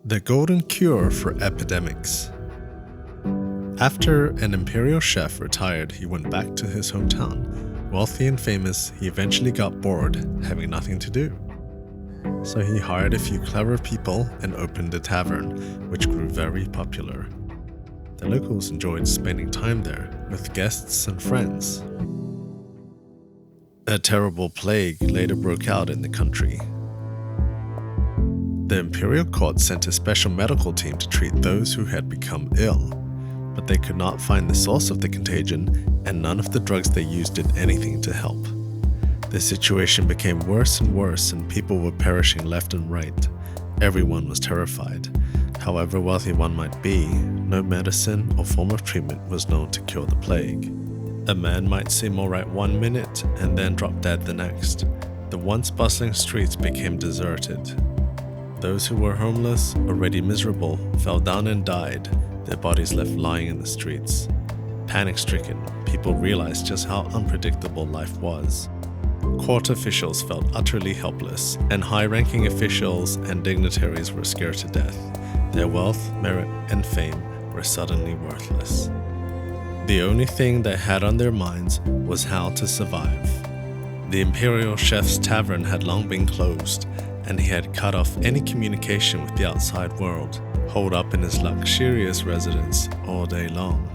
The golden cure for epidemics. After an imperial chef retired, he went back to his hometown. Wealthy and famous, he eventually got bored, having nothing to do. So he hired a few clever people and opened a tavern, which grew very popular. The locals enjoyed spending time there with guests and friends. A terrible plague later broke out in the country. The imperial court sent a special medical team to treat those who had become ill, but they could not find the source of the contagion, and none of the drugs they used did anything to help. The situation became worse and worse, and people were perishing left and right. Everyone was terrified. However wealthy one might be, no medicine or form of treatment was known to cure the plague. A man might seem alright 1 minute and then drop dead the next. The once bustling streets became deserted. Those who were homeless, already miserable, fell down and died, their bodies left lying in the streets. Panic-stricken, people realized just how unpredictable life was. Court officials felt utterly helpless, and high-ranking officials and dignitaries were scared to death. Their wealth, merit, and fame were suddenly worthless. The only thing they had on their minds was how to survive. The imperial chef's tavern had long been closed, and he had cut off any communication with the outside world, holed up in his luxurious residence all day long.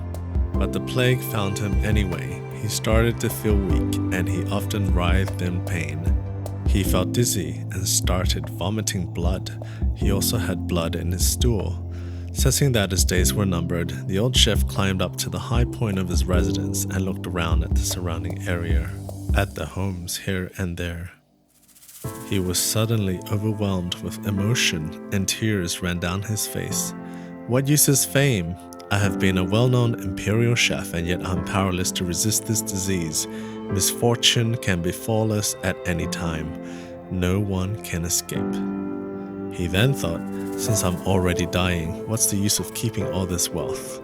But the plague found him anyway. He started to feel weak, and he often writhed in pain. He felt dizzy and started vomiting blood. He also had blood in his stool. Sensing that his days were numbered, the old chef climbed up to the high point of his residence and looked around at the surrounding area, at the homes here and there. He was suddenly overwhelmed with emotion, and tears ran down his face. What use is fame? I have been a well-known imperial chef, and yet I'm powerless to resist this disease. Misfortune can befall us at any time. No one can escape. He then thought, since I'm already dying, what's the use of keeping all this wealth?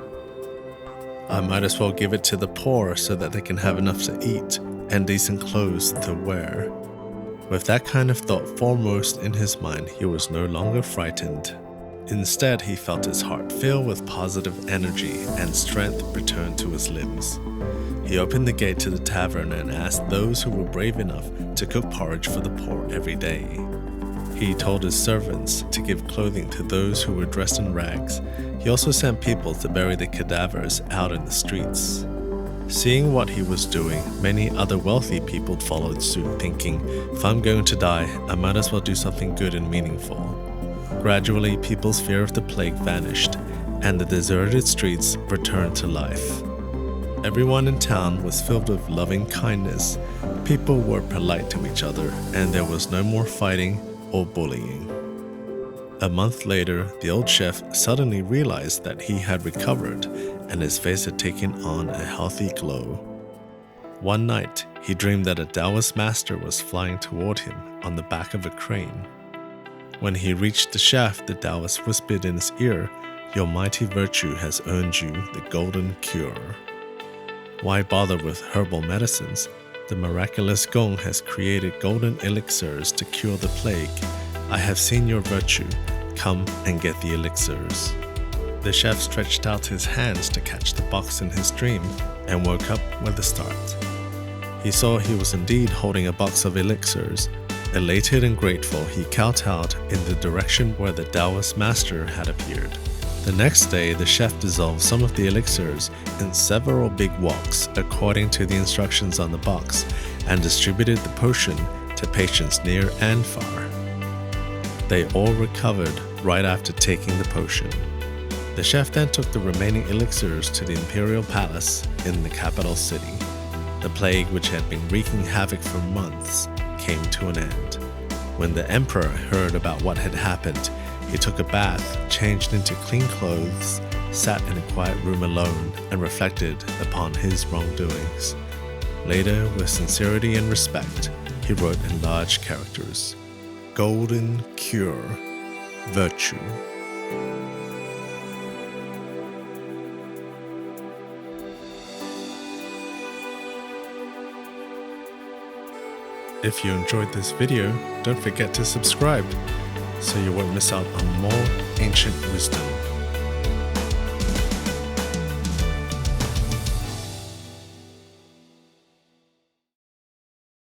I might as well give it to the poor so that they can have enough to eat and decent clothes to wear. With that kind of thought foremost in his mind, he was no longer frightened. Instead, he felt his heart fill with positive energy, and strength returned to his limbs. He opened the gate to the tavern and asked those who were brave enough to cook porridge for the poor every day. He told his servants to give clothing to those who were dressed in rags. He also sent people to bury the cadavers out in the streets. Seeing what he was doing, many other wealthy people followed suit, thinking, if I'm going to die, I might as well do something good and meaningful. Gradually, people's fear of the plague vanished, and the deserted streets returned to life. Everyone in town was filled with loving kindness. People were polite to each other, and there was no more fighting or bullying. A month later, the old chef suddenly realized that he had recovered, and his face had taken on a healthy glow. One night, he dreamed that a Taoist master was flying toward him on the back of a crane. When he reached the shaft, the Taoist whispered in his ear, "Your mighty virtue has earned you the golden cure." Why bother with herbal medicines? The miraculous gong has created golden elixirs to cure the plague. I have seen your virtue. Come and get the elixirs. The chef stretched out his hands to catch the box in his dream and woke up with a start. He saw he was indeed holding a box of elixirs. Elated and grateful, he kowtowed in the direction where the Taoist master had appeared. The next day, the chef dissolved some of the elixirs in several big woks according to the instructions on the box, and distributed the potion to patients near and far. They all recovered right after taking the potion. The chef then took the remaining elixirs to the imperial palace in the capital city. The plague, which had been wreaking havoc for months, came to an end. When the emperor heard about what had happened, he took a bath, changed into clean clothes, sat in a quiet room alone, and reflected upon his wrongdoings. Later, with sincerity and respect, he wrote in large characters, "Golden Cure, Virtue." If you enjoyed this video, don't forget to subscribe so you won't miss out on more ancient ancient wisdom